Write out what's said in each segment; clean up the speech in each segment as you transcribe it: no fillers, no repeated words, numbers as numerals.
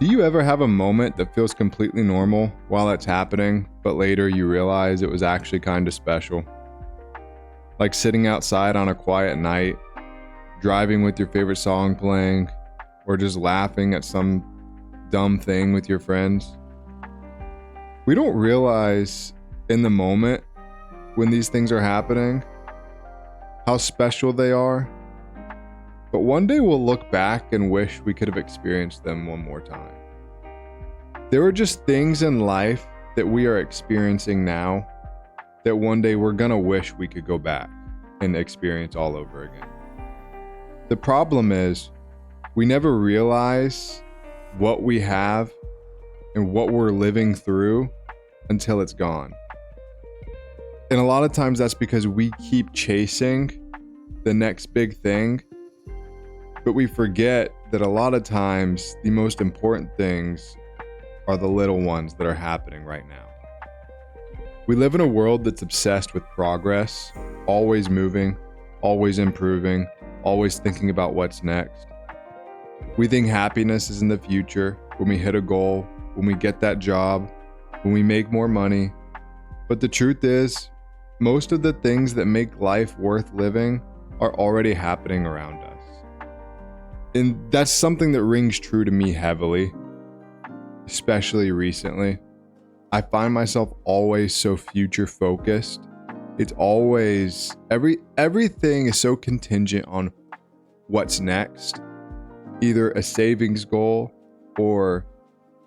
Do you ever have a moment that feels completely normal while it's happening, but later you realize it was actually kind of special? Like sitting outside on a quiet night, driving with your favorite song playing, or just laughing at some dumb thing with your friends? We don't realize in the moment when these things are happening how special they are, but one day we'll look back and wish we could have experienced them one more time. There are just things in life that we are experiencing now that one day we're gonna wish we could go back and experience all over again. The problem is we never realize what we have and what we're living through until it's gone. And a lot of times that's because we keep chasing the next big thing, but we forget that a lot of times the most important things are the little ones that are happening right now. We live in a world that's obsessed with progress, always moving, always improving, always thinking about what's next. We think happiness is in the future, when we hit a goal, when we get that job, when we make more money. But the truth is, most of the things that make life worth living are already happening around us. And that's something that rings true to me heavily, especially recently. I find myself always so future focused. It's always, everything is so contingent on what's next. Either a savings goal or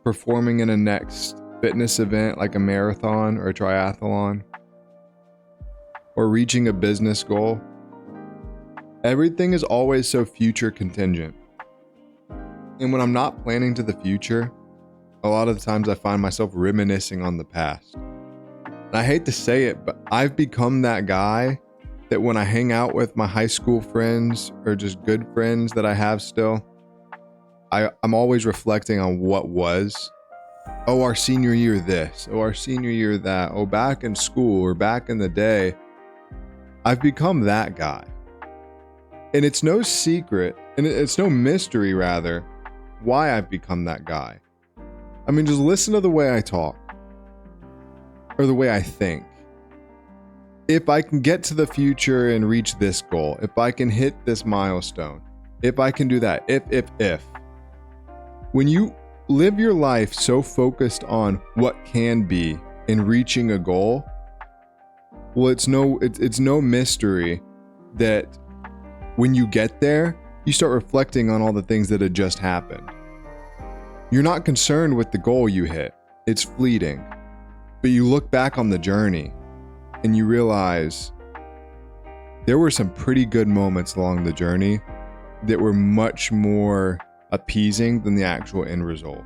performing in a next fitness event like a marathon or a triathlon, or reaching a business goal. Everything is always so future contingent. And when I'm not planning to the future, a lot of the times I find myself reminiscing on the past. And I hate to say it, but I've become that guy that when I hang out with my high school friends or just good friends that I have still, I'm always reflecting on what was. Oh, our senior year this. Oh, our senior year that. Oh, back in school or back in the day. I've become that guy. And it's no secret, and it's no mystery rather, why I've become that guy. I mean, just listen to the way I talk. Or the way I think. If I can get to the future and reach this goal, if I can hit this milestone, if I can do that, if. When you live your life so focused on what can be in reaching a goal, well, it's no mystery that when you get there, you start reflecting on all the things that had just happened. You're not concerned with the goal you hit. It's fleeting. But you look back on the journey and you realize there were some pretty good moments along the journey that were much more appeasing than the actual end result.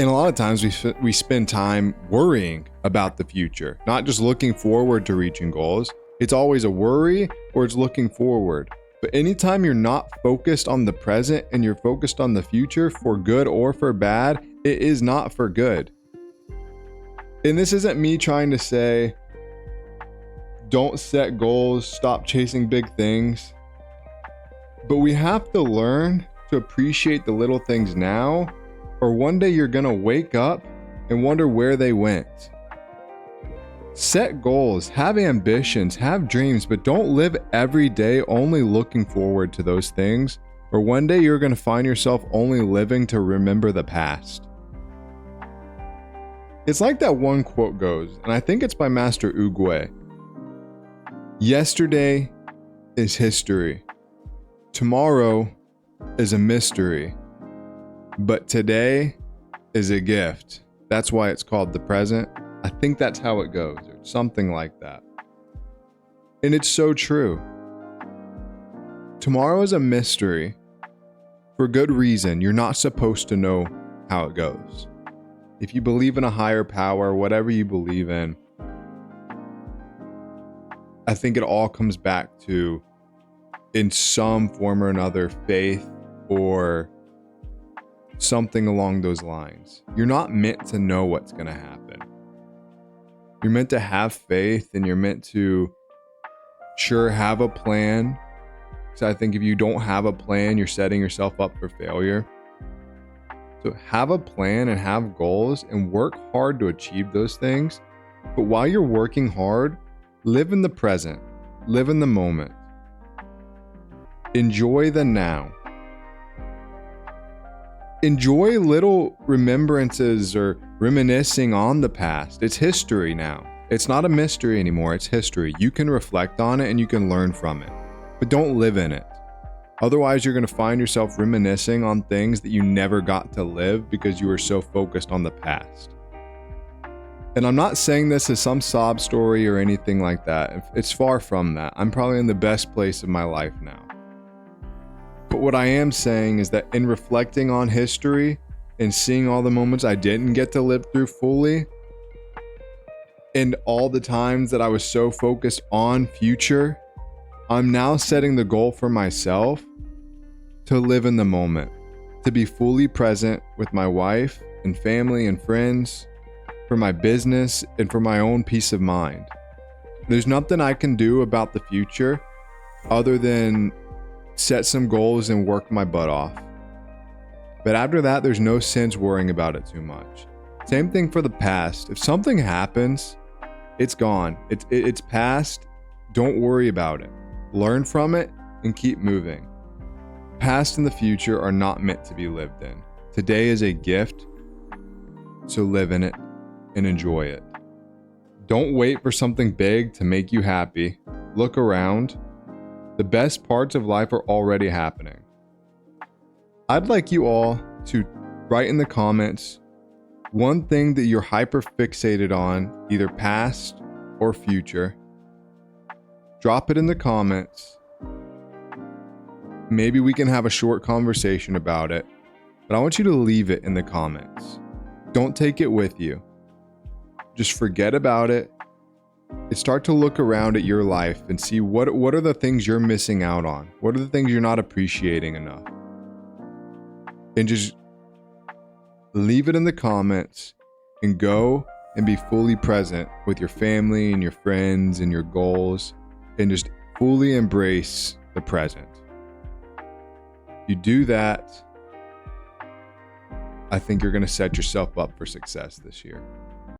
And a lot of times we spend time worrying about the future, not just looking forward to reaching goals. It's always a worry or it's looking forward. But anytime you're not focused on the present and you're focused on the future for good or for bad, it is not for good. And this isn't me trying to say, don't set goals, stop chasing big things. But we have to learn to appreciate the little things now, or one day you're gonna wake up and wonder where they went. Set goals, have ambitions, have dreams, but don't live every day only looking forward to those things, or one day you're gonna find yourself only living to remember the past. It's like that one quote goes, and I think it's by Master Oogway. Yesterday is history. Tomorrow is a mystery. But today is a gift. That's why it's called the present. I think that's how it goes, or something like that. And it's so true. Tomorrow is a mystery. For good reason. You're not supposed to know how it goes. If you believe in a higher power, whatever you believe in, I think it all comes back to, in some form or another, faith or something along those lines. You're not meant to know what's going to happen. You're meant to have faith, and you're meant to, sure, have a plan. So I think if you don't have a plan, you're setting yourself up for failure. So have a plan and have goals and work hard to achieve those things. But while you're working hard, live in the present, live in the moment. Enjoy the now. Enjoy little remembrances or reminiscing on the past. It's history now. It's not a mystery anymore. It's history. You can reflect on it and you can learn from it, but don't live in it. Otherwise, you're going to find yourself reminiscing on things that you never got to live because you were so focused on the past. And I'm not saying this as some sob story or anything like that. It's far from that. I'm probably in the best place of my life now. But what I am saying is that in reflecting on history and seeing all the moments I didn't get to live through fully, and all the times that I was so focused on future, I'm now setting the goal for myself to live in the moment, to be fully present with my wife and family and friends, for my business and for my own peace of mind. There's nothing I can do about the future other than set some goals and work my butt off. But after that, there's no sense worrying about it too much. Same thing for the past. If something happens, it's gone. It's past. Don't worry about it. Learn from it and keep moving. Past and the future are not meant to be lived in. Today is a gift, so live in it and enjoy it. Don't wait for something big to make you happy. Look around. The best parts of life are already happening. I'd like you all to write in the comments one thing that you're hyper fixated on, either past or future. Drop it in the comments. Maybe we can have a short conversation about it, but I want you to leave it in the comments. Don't take it with you. Just forget about it and start to look around at your life and see what are the things you're missing out on? What are the things you're not appreciating enough? And just leave it in the comments and go and be fully present with your family and your friends and your goals, and just fully embrace the present. If you do that, I think you're going to set yourself up for success this year.